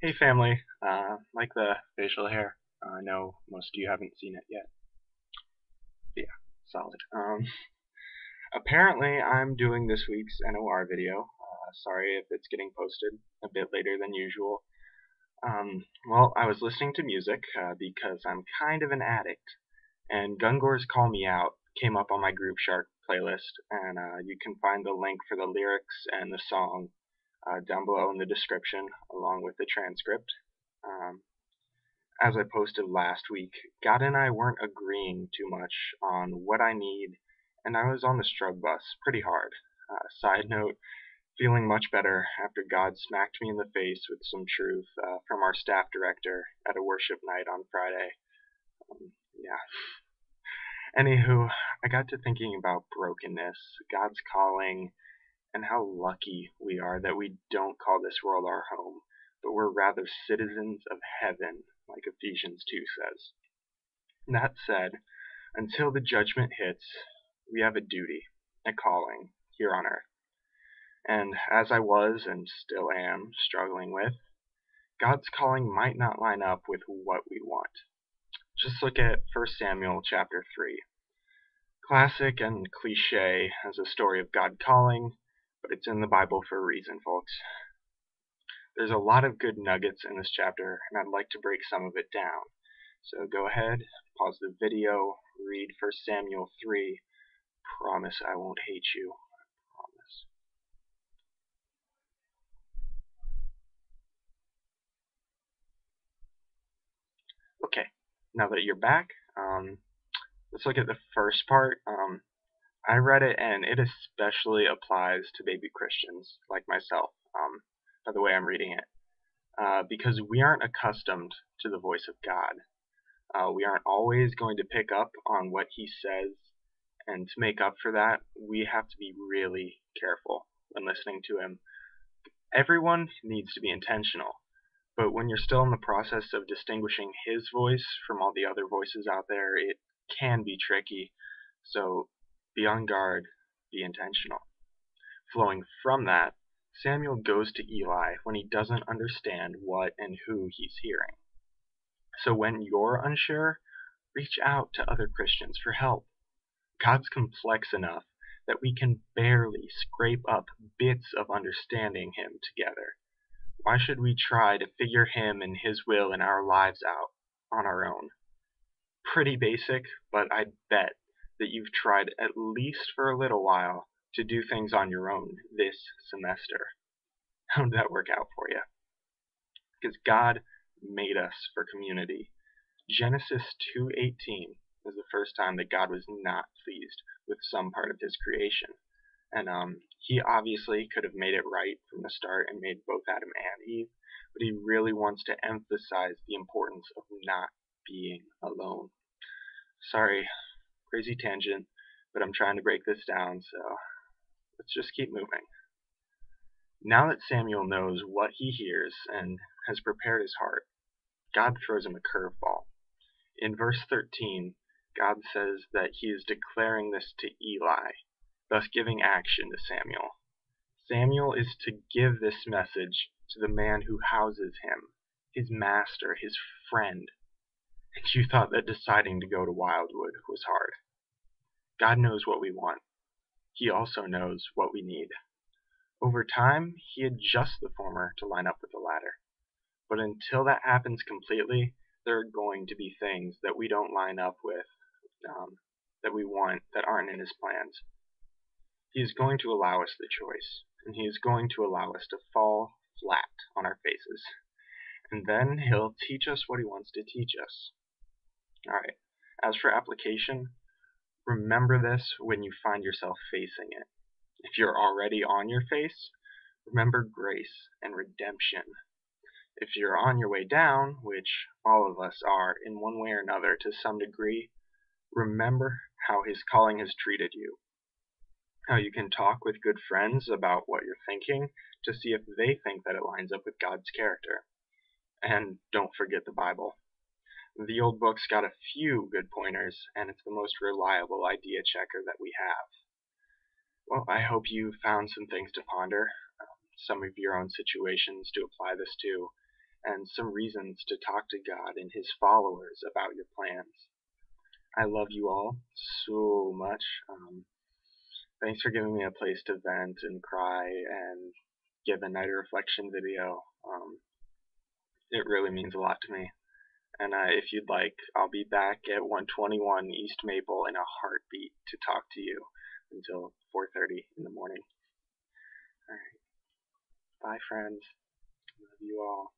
Hey family, like the facial hair. I know most of you haven't seen it yet. But yeah, solid. Apparently I'm doing this week's NOR video. Sorry if it's getting posted a bit later than usual. Well, I was listening to music because I'm kind of an addict, and Gungor's Call Me Out came up on my Group Shark playlist, and you can find the link for the lyrics and the song down below in the description, along with the transcript. Um, as I posted last week, God and I weren't agreeing too much on what I need, and I was on the struggle bus pretty hard. Side note, feeling much better after God smacked me in the face with some truth from our staff director at a worship night on Friday. Yeah. Anywho, I got to thinking about brokenness, God's calling, and how lucky we are that we don't call this world our home, but we're rather citizens of heaven, like Ephesians 2 says. That said, until the judgment hits, we have a duty, a calling, here on earth. And as I was and still am struggling with, God's calling might not line up with what we want. Just look at 1 Samuel chapter 3. Classic and cliche as a story of God calling, but it's in the Bible for a reason, folks. There's a lot of good nuggets in this chapter, and I'd like to break some of it down. So go ahead, pause the video, read 1 Samuel 3. Promise I won't hate you. Promise. Okay, now that you're back, let's look at the first part. I read it, and it especially applies to baby Christians like myself, by the way I'm reading it, because we aren't accustomed to the voice of God. We aren't always going to pick up on what he says, and to make up for that, we have to be really careful when listening to him. Everyone needs to be intentional, but when you're still in the process of distinguishing his voice from all the other voices out there, it can be tricky. So be on guard, be intentional. Flowing from that, Samuel goes to Eli when he doesn't understand what and who he's hearing. So when you're unsure, reach out to other Christians for help. God's complex enough that we can barely scrape up bits of understanding him together. Why should we try to figure him and his will in our lives out on our own? Pretty basic, but I bet that you've tried at least for a little while to do things on your own this semester. How did that work out for you? Because God made us for community. Genesis 2:18 is the first time that God was not pleased with some part of his creation. And he obviously could have made it right from the start and made both Adam and Eve, but he really wants to emphasize the importance of not being alone. Sorry, crazy tangent, but I'm trying to break this down, so let's just keep moving. Now that Samuel knows what he hears and has prepared his heart, God throws him a curveball. In verse 13, God says that he is declaring this to Eli, thus giving action to Samuel. Samuel is to give this message to the man who houses him, his master, his friend. And you thought that deciding to go to Wildwood was hard. God knows what we want. He also knows what we need. Over time, he adjusts the former to line up with the latter. But until that happens completely, there are going to be things that we don't line up with, that we want, that aren't in his plans. He is going to allow us the choice, and he is going to allow us to fall flat on our faces. And then he'll teach us what he wants to teach us. Alright, as for application, remember this when you find yourself facing it. If you're already on your face, remember grace and redemption. If you're on your way down, which all of us are in one way or another to some degree, remember how his calling has treated you. How you can talk with good friends about what you're thinking to see if they think that it lines up with God's character. And don't forget the Bible. The old book's got a few good pointers, and it's the most reliable idea checker that we have. Well, I hope you found some things to ponder, some of your own situations to apply this to, and some reasons to talk to God and His followers about your plans. I love you all so much. Thanks for giving me a place to vent and cry and give a night reflection video. It really means a lot to me. And if you'd like, I'll be back at 121 East Maple in a heartbeat to talk to you until 4:30 in the morning. All right. Bye, friends. Love you all.